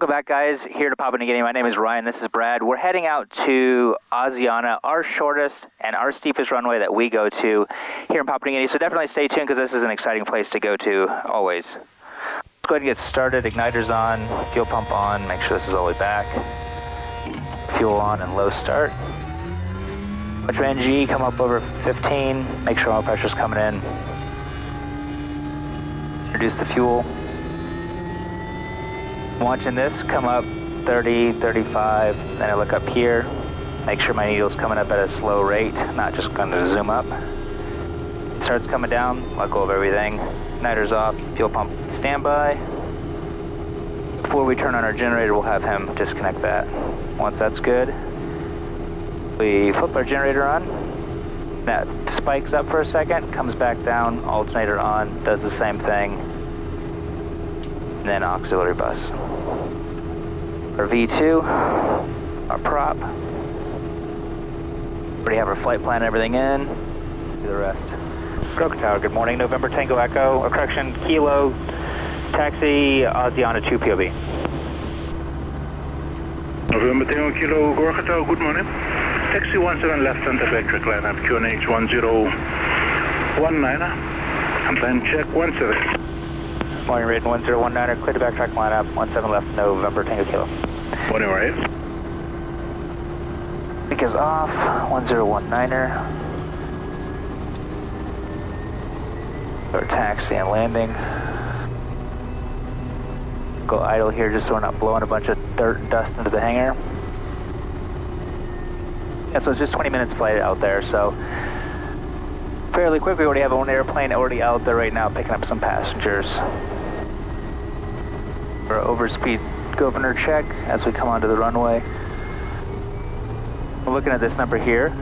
Welcome back, guys, here to Papua New Guinea. My name is Ryan, this is Brad. We're heading out to Asiana, our shortest and our steepest runway that we go to here in Papua New Guinea. So definitely stay tuned because this is an exciting place to go to, always. Let's go ahead and get started. Igniter's on, fuel pump on, make sure this is all the way back. Fuel on and low start. Watch your NG come up over 15, make sure oil pressure's coming in. Introduce the fuel. Watching this come up 30, 35, then I look up here, make sure my needle's coming up at a slow rate, not just going to zoom up. Starts coming down, let go of everything. Igniter's off, fuel pump standby. Before we turn on our generator, we'll have him disconnect that. Once that's good, we flip our generator on. That spikes up for a second, comes back down, alternator on, does the same thing. And then auxiliary bus. Our V2, our prop. Already have our flight plan and everything in. Do the rest. Croker Tower, good morning. November Tango Echo, or correction, Kilo, taxi, Asiana 2 POV. November Tango Kilo, Croker Tower, good morning. Taxi 17 left and electric line up, QNH 1019, and then check 17. Morning, Raiden 1019er, clear to backtrack lineup, 17 left, November Tango Kilo. Morning, right? Link is off, 1019er. Our taxi and landing. Go idle here just so we're not blowing a bunch of dirt and dust into the hangar. Yeah, so it's just 20 minutes flight out there, so fairly quick. We already have one airplane already out there right now picking up some passengers. Our overspeed governor check as we come onto the runway. We're looking at this number here.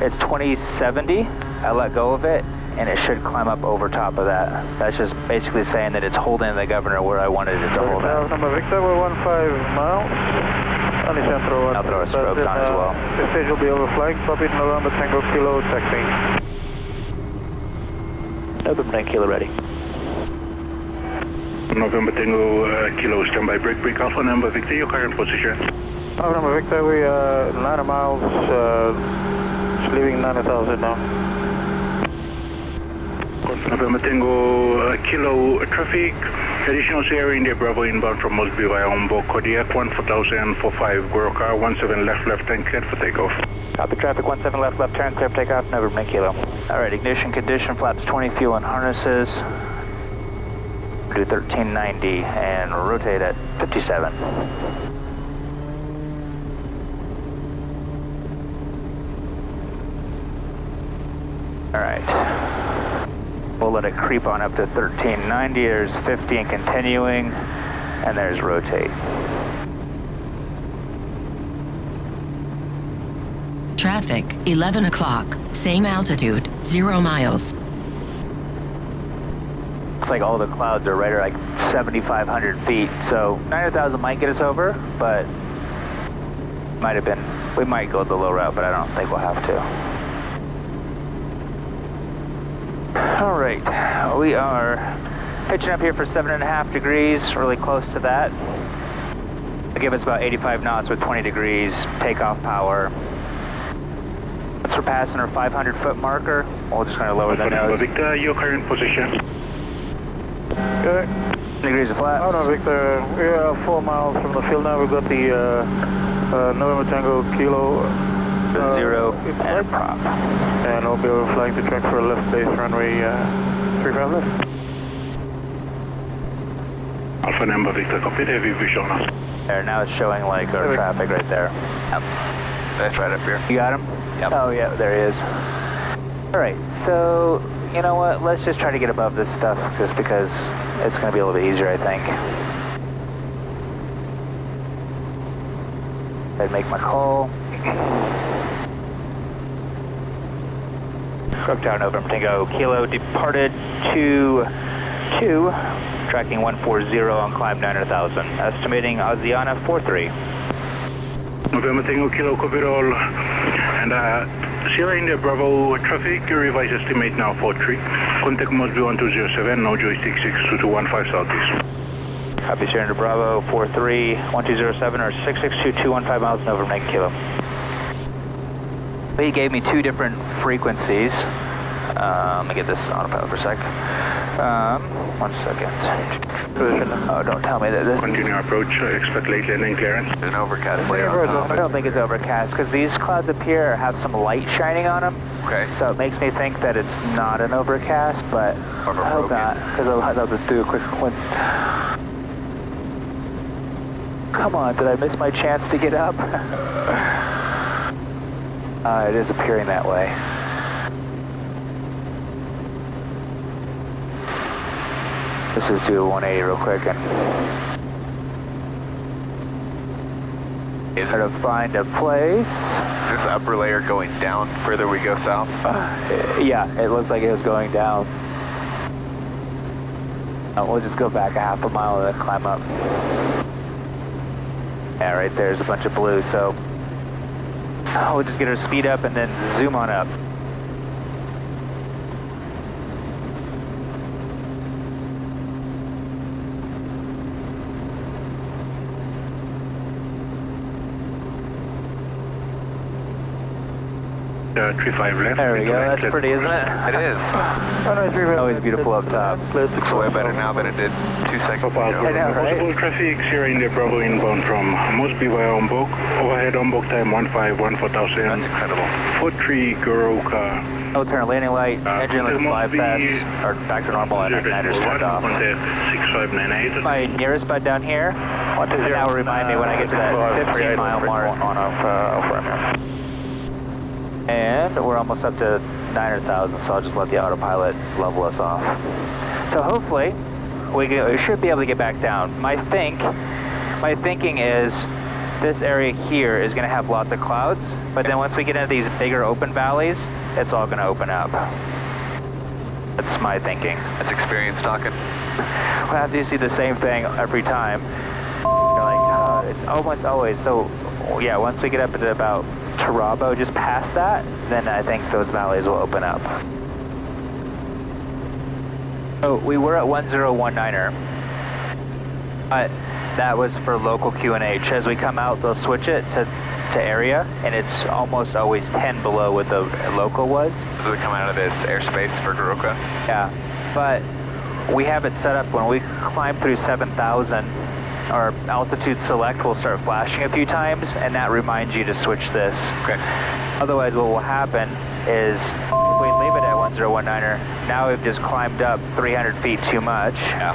It's 2070. I let go of it and it should climb up over top of that. That's just basically saying that it's holding the governor where I wanted it to hold it. Number Victor, we're 15 miles. Only central. I'll throw our strobes on as well. The stage will be overflying. Copy November Tango Kilo taxi. November Tango Kilo ready. November Tango Kilo, standby break Alpha number Victor, your current position. Alpha number Victor, we are 9 miles, just leaving 90,000 now. November Tango Kilo traffic, additional Sierra India Bravo inbound from Mosby via onboard Kodiak 14,045 Goroka 17 left turn cleared for takeoff. Copy traffic 17 left turn clear for takeoff, November Tango Kilo. Alright, ignition condition, flaps 20, fuel and harnesses. Do 1390 and rotate at 57. Alright. We'll let it creep on up to 1390. There's 50 and continuing. And there's rotate. Traffic, 11 o'clock. Same altitude, 0 miles. Looks like all the clouds are right at like 7,500 feet. So 900,000 might get us over, but we might go the low route, but I don't think we'll have to. All right, we are pitching up here for 7.5 degrees, really close to that. It'll give us about 85 knots with 20 degrees, takeoff power. Once we're passing our 500-foot marker, we're just going to lower the nose. Victor, your current position. Good. Degrees of flaps. Oh no, Victor, we are 4 miles from the field now. We've got the November Tango Kilo. The zero and prop. And we'll be overflying the track for a left base runway 35 left. Alpha number Victor, copy, heavy visual now. There, now it's showing like our traffic right there. Yep. That's right up here. You got him? Yep. Oh yeah, there he is. All right, so you know what? Let's just try to get above this stuff just because it's going to be a little bit easier, I think. I'd make my call. Crook Tower, November Tango Kilo, departed to 2, tracking 140 on climb 900,000, estimating Asiana 43. November Tango Kilo, copy all, and Sierra India Bravo traffic, your revised estimate now 43. Contact Mosby 1207, now joystick 62215 southeast. Copy, Sierra to Bravo, 43-1207 or 662-215 miles and over 9 kilo. He gave me two different frequencies. Let me get this autopilot for a sec. 1 second. Oh, don't tell me that this Continue approach, expect late landing clearance. There's an overcast layer on top. I don't think it's overcast because these clouds up here have some light shining on them. Okay. So it makes me think that it's not an overcast, but I hope not because I'll have to do a quick one. Come on, did I miss my chance to get up? It is appearing that way. Let's just do a 180 real quick and try to find a place. Is this upper layer going down further we go south? Yeah, it looks like it was going down. We'll just go back a half a mile and then climb up. Yeah, right there's a bunch of blue, so we'll just get our speed up and then zoom on up. 35 left. There we go, that's pretty, isn't it? It is. Always beautiful up top. Looks way better now than it did 2 seconds ago. I know, right? Possible traffic, Sierra India Bravo inbound from Mosby via Ombok. Overhead Ombok time 1514,000. That's incredible. 43 Goroka. No turn landing light, engine light bypass, or back to normal and igniters turned off. 6598. My nearest bud down here, and that will remind me when I get to that 15-mile mark. And we're almost up to 900,000, so I'll just let the autopilot level us off. So hopefully, we should be able to get back down. My thinking is this area here is going to have lots of clouds, but then once we get into these bigger open valleys, it's all going to open up. That's my thinking. That's experience talking. We'll have to see the same thing every time. You're like, oh, it's almost always. So, yeah, once we get up to about Tarabo, just past that, then I think those valleys will open up. So we were at 1019er, but that was for local QNH. As we come out, they'll switch it to area, and it's almost always 10 below what the local was. As we come out of this airspace for Goroka. Yeah, but we have it set up when we climb through 7,000, our altitude select will start flashing a few times, and that reminds you to switch this. Okay. Otherwise, what will happen is if we leave it at 1019er, now we've just climbed up 300 feet too much. Yeah.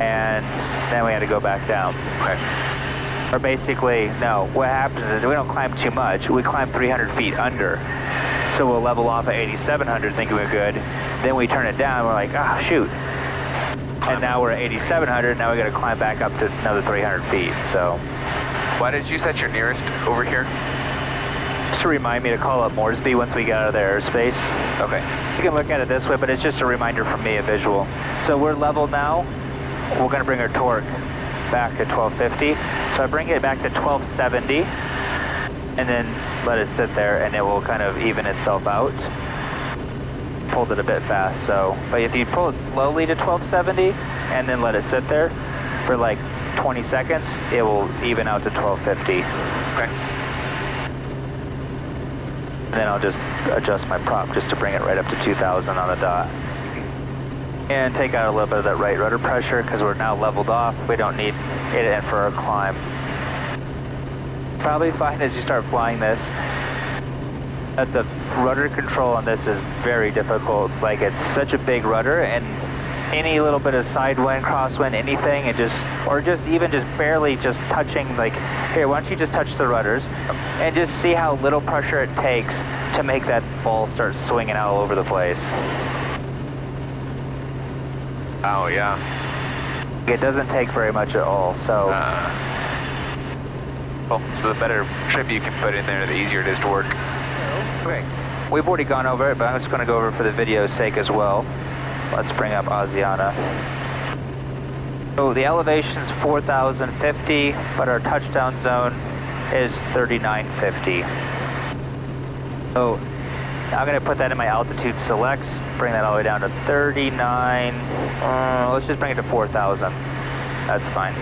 And then we had to go back down. Okay. Or basically, no, what happens is we don't climb too much, we climb 300 feet under. So we'll level off at 8,700 thinking we're good. Then we turn it down, we're like, ah, shoot. And now we're at 8,700, now we gotta climb back up to another 300 feet, so. Why did you set your nearest over here? Just to remind me to call up Moresby once we get out of their airspace. Okay. You can look at it this way, but it's just a reminder for me, a visual. So we're level now, we're gonna bring our torque back to 1250. So I bring it back to 1270, and then let it sit there, and it will kind of even itself out. Pulled it a bit fast, so, but if you pull it slowly to 1270 and then let it sit there for like 20 seconds, it will even out to 1250. Okay. And then I'll just adjust my prop just to bring it right up to 2,000 on the dot. And take out a little bit of that right rudder pressure because we're now leveled off. We don't need it in for our climb. Probably find as you start flying this, that the rudder control on this is very difficult. Like, it's such a big rudder, and any little bit of side wind, crosswind, anything, and just barely just touching, like, here, why don't you just touch the rudders and just see how little pressure it takes to make that ball start swinging out all over the place. Oh, yeah. It doesn't take very much at all, so. Well, so the better trip you can put in there, the easier it is to work. Okay, we've already gone over it, but I'm just going to go over it for the video's sake as well. Let's bring up Asiana. So the elevation's 4,050, but our touchdown zone is 3,950. So I'm going to put that in my altitude select, bring that all the way down to 39. Let's just bring it to 4,000. That's fine.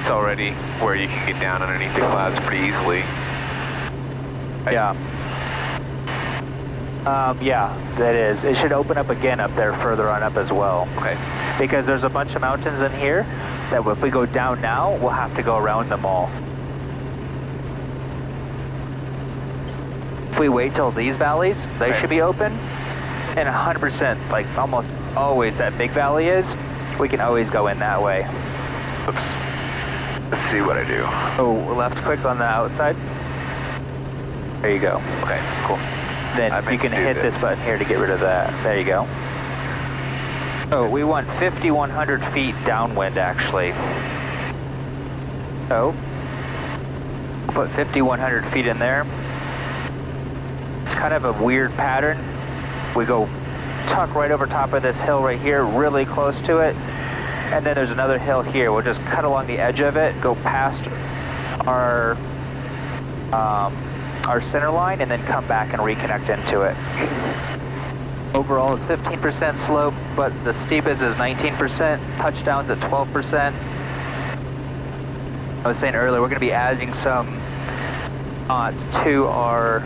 It's already where you can get down underneath the clouds pretty easily. Yeah. Yeah, that is. It should open up again up there further on up as well. Okay. Because there's a bunch of mountains in here that if we go down now, we'll have to go around them all. If we wait till these valleys, they should be open. And 100%, like almost always that big valley is, we can always go in that way. Oops. Let's see what I do. Oh, left quick on the outside. There you go. Okay, cool. Then you can hit this button here to get rid of that. There you go. Oh, we want 5,100 feet downwind actually. So, put 5,100 feet in there. It's kind of a weird pattern. We go tuck right over top of this hill right here, really close to it. And then there's another hill here. We'll just cut along the edge of it, go past our center line, and then come back and reconnect into it. Overall, it's 15% slope, but the steepest is 19%. Touchdowns at 12%. I was saying earlier, we're going to be adding some knots to our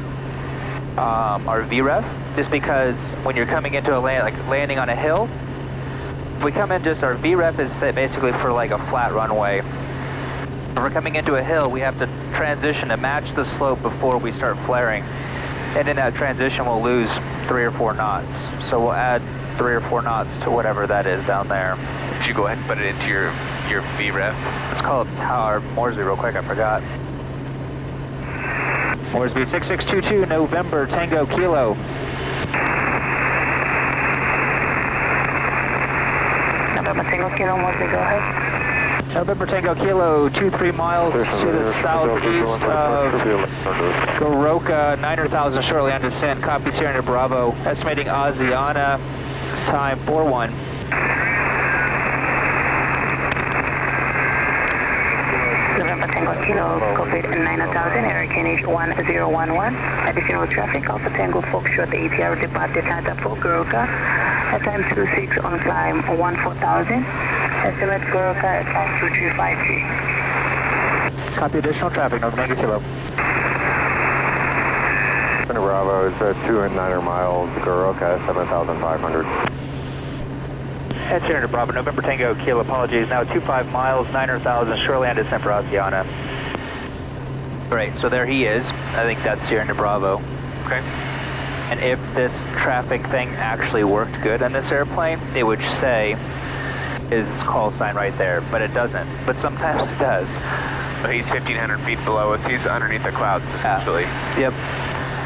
VREF, just because when you're coming into a landing on a hill, if we come in just our VREF is set basically for like a flat runway. If we're coming into a hill, we have to transition to match the slope before we start flaring. And in that transition, we'll lose 3 or 4 knots. So we'll add 3 or 4 knots to whatever that is down there. Did you go ahead and put it into your VREF? It's called Tower Moresby real quick, I forgot. Moresby 6622, November Tango Kilo. November Tango Kilo, Moresby, go ahead. November Tango Kilo, 23 miles to the southeast of Goroka, 900,000 shortly on descent. Copy Sierra Bravo. Estimating Asiana, time 41. November Tango Kilo, copy 9,000, Hurricane H1011. Additional traffic, Alpha Tango Foxtrot, the ATR departed Tata for Goroka. At time 26 on climb 14,000. Estimate Goroka at time 2353. Copy additional traffic, November Tango Kilo. Center Bravo is 2 and 9 miles, Goroka 7,500. Head Sierra Bravo, November Tango Kilo, apologies, now 25 miles, 900,000, shortly on descent for Asiana. Great, so there he is. I think that's Sierra Bravo. Okay. And if this traffic thing actually worked good on this airplane, it would say his call sign right there, but it doesn't. But sometimes it does. So he's 1,500 feet below us. He's underneath the clouds, essentially. Yep.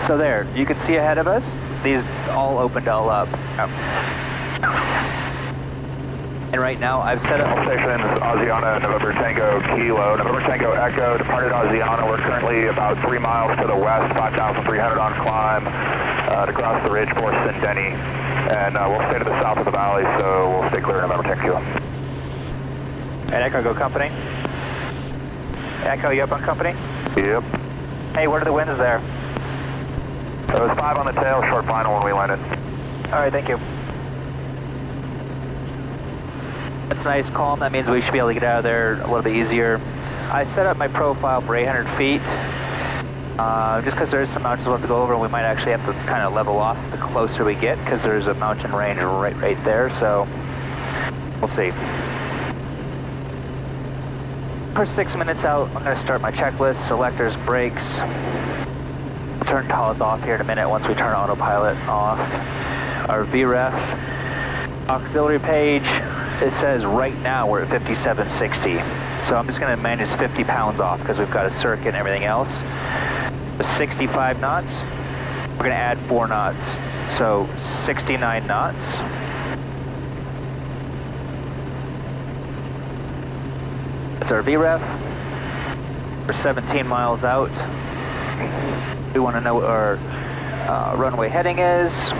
So there, you can see ahead of us, these all opened all up. Yep. And right now, I've set up... Station is Asiana, November Tango Kilo. November Tango Echo, departed Asiana. We're currently about 3 miles to the west, 5,300 on climb to cross the ridge for Sindeni. And we'll stay to the south of the valley, so we'll stay clear of November Tango Kilo. And Echo, go company. Echo, you up on company? Yep. Hey, what are the winds there? It was 5 on the tail, short final when we landed. All right, thank you. That's nice, calm. That means we should be able to get out of there a little bit easier. I set up my profile for 800 feet, just because there's some mountains we'll have to go over, and we might actually have to kind of level off the closer we get, because there's a mountain range right there, so we'll see. For 6 minutes out, I'm going to start my checklist, selectors, brakes. Turn TAWs off here in a minute once we turn autopilot off. Our VREF auxiliary page, it says right now we're at 5760. So I'm just going to minus 50 pounds off because we've got a circuit and everything else. 65 knots. We're going to add 4 knots. So 69 knots. That's our VREF. We're 17 miles out. We want to know what our runway heading is.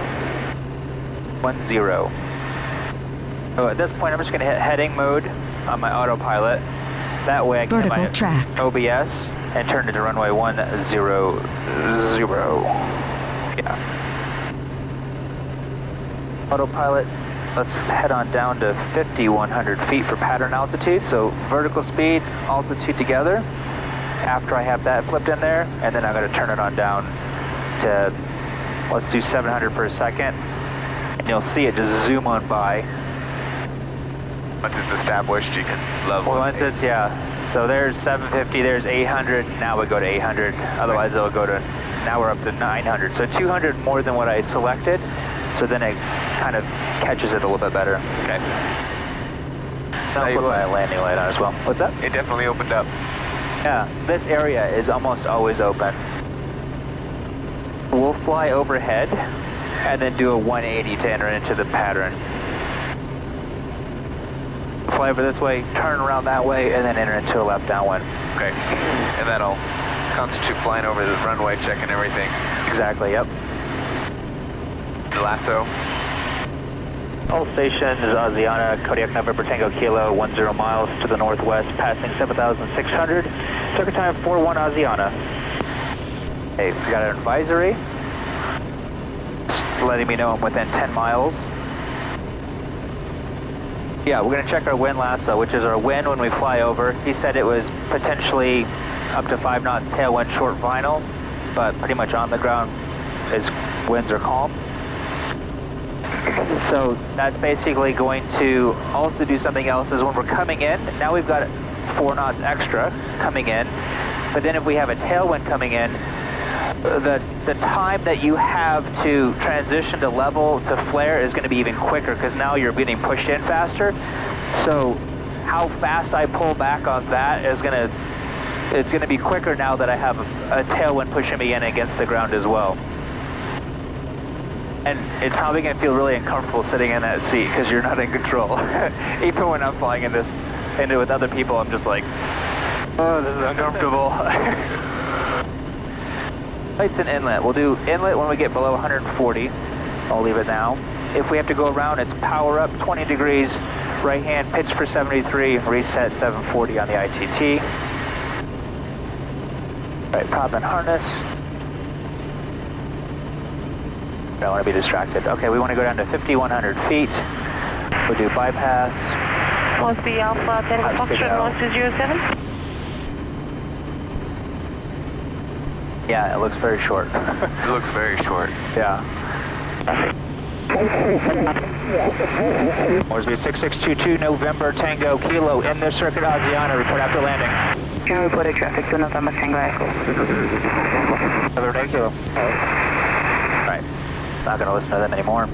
10. So at this point, I'm just going to hit heading mode on my autopilot. That way I can hit my OBS and turn it to runway 100. Yeah. Autopilot Let's head on down to 5,100 feet for pattern altitude. So vertical speed, altitude together. After I have that flipped in there, and then I'm going to turn it on down to, let's do 700 per second. And you'll see it just zoom on by. Once it's established, you can level. Well, once it's, yeah. So there's 750, there's 800, now we go to 800. Otherwise it'll go to, now we're up to 900. So 200 more than what I selected. So then it kind of catches it a little bit better. Okay. I'll put my landing light on as well. What's up? It definitely opened up. Yeah, this area is almost always open. We'll fly overhead and then do a 180 to enter into the pattern. Fly over this way, turn around that way, and then enter into a left downwind. Okay. And that'll constitute flying over the runway, checking everything. Exactly, yep. The lasso. All stations, Asiana, Kodiak November Tango Kilo, 10 miles to the northwest, passing 7,600. Circuit time 41 Asiana. Hey, we got an advisory. It's letting me know I'm within 10 miles. Yeah, we're going to check our wind lasso, which is our wind when we fly over. He said it was potentially up to 5 knots tailwind short vinyl, but pretty much on the ground is winds are calm. So that's basically going to also do something else is when we're coming in, now we've got 4 knots extra coming in, but then if we have a tailwind coming in, the time that you have to transition to level to flare is going to be even quicker because now you're getting pushed in faster. So how fast I pull back on that is it's going to be quicker now that I have a tailwind pushing me in against the ground as well. And it's probably going to feel really uncomfortable sitting in that seat because you're not in control. Even when I'm flying in with other people, I'm just like, oh, this is uncomfortable. Lights and inlet. We'll do inlet when we get below 140. I'll leave it now. If we have to go around, it's power up 20 degrees, right hand pitch for 73, reset 740 on the ITT. Right, prop and harness. Don't want to be distracted. Okay, we want to go down to 5,100 feet. We'll do bypass. Mosby Alpha, Tango Foxtrot, launch to 07. Yeah, it looks very short. It looks very short. Yeah. Moresby 6622 November Tango Kilo in the circuit Asiana. Report after landing. Can report a traffic to November Tango Echo. November Tango Kilo. Right. Not going to listen to them anymore.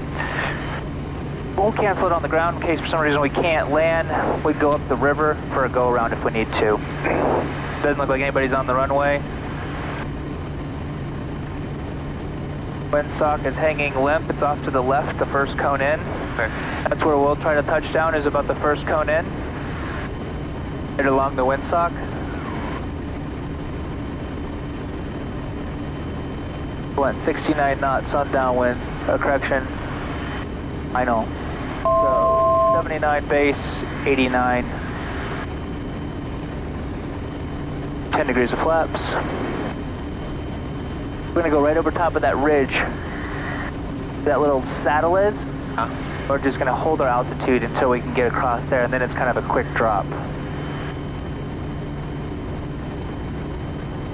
We'll cancel it on the ground in case for some reason we can't land. We go up the river for a go around if we need to. Doesn't look like anybody's on the runway. Windsock is hanging limp. It's off to the left, the first cone in. Okay. That's where we'll try to touch down, is about the first cone in. Right along the windsock. Went 69 knots on downwind. Correction. I know. So 79 base, 89. 10 degrees of flaps. We're going to go right over top of that ridge. That little saddle is. We're just going to hold our altitude until we can get across there, and then it's kind of a quick drop.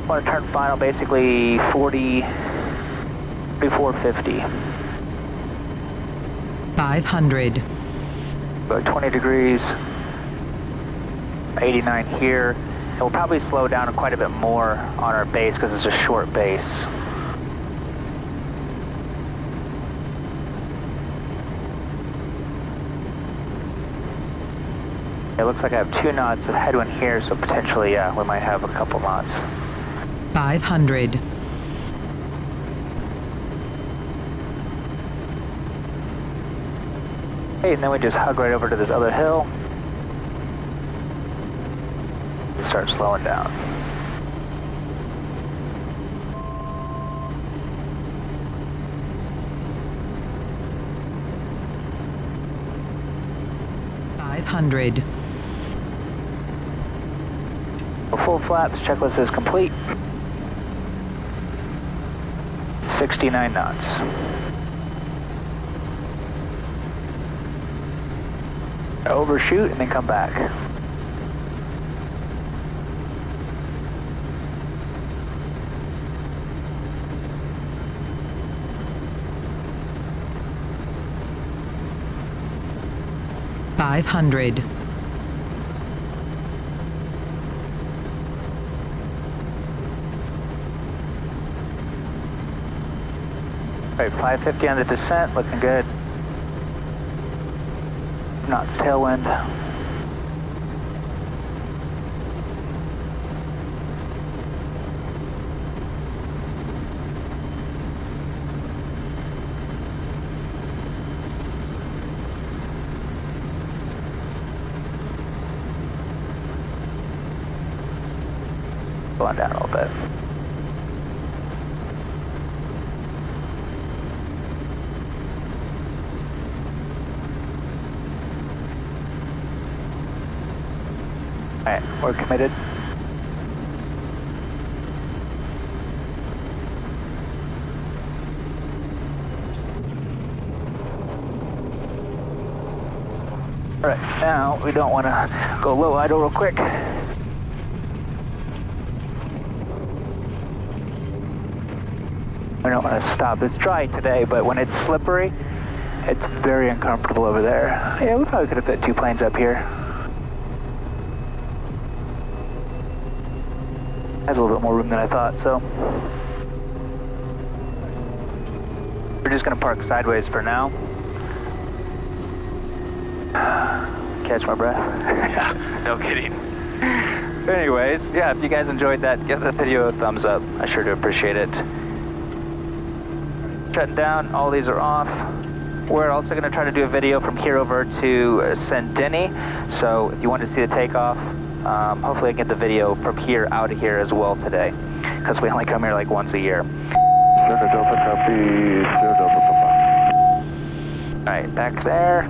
I want to turn final basically 4450. 500. About 20 degrees. 89 here. And we'll probably slow down quite a bit more on our base because it's a short base. It looks like I have 2 knots of headwind here, so potentially, yeah, we might have a couple knots. 500. Okay, and then we just hug right over to this other hill. And start slowing down. $500. Full flaps, checklist is complete. 69 knots. Overshoot and then come back. $500. All right, 550 on the descent, looking good. Knots tailwind. Going down a little bit. All right, we're committed. All right, now we don't want to go low idle real quick. We don't want to stop. It's dry today, but when it's slippery, it's very uncomfortable over there. Yeah, we probably could have fit 2 planes up here. Has a little bit more room than I thought, so. We're just going to park sideways for now. Catch my breath. No kidding. Anyways, yeah, if you guys enjoyed that, give the video a thumbs up. I sure do appreciate it. Shutting down, all these are off. We're also going to try to do a video from here over to Sendini. So if you want to see the takeoff, hopefully I can get the video from here out of here as well today, because we only come here like once a year. Alright, back there,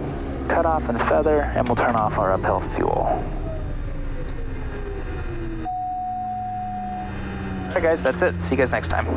cut off and feather, and we'll turn off our uphill fuel. Alright guys, that's it. See you guys next time.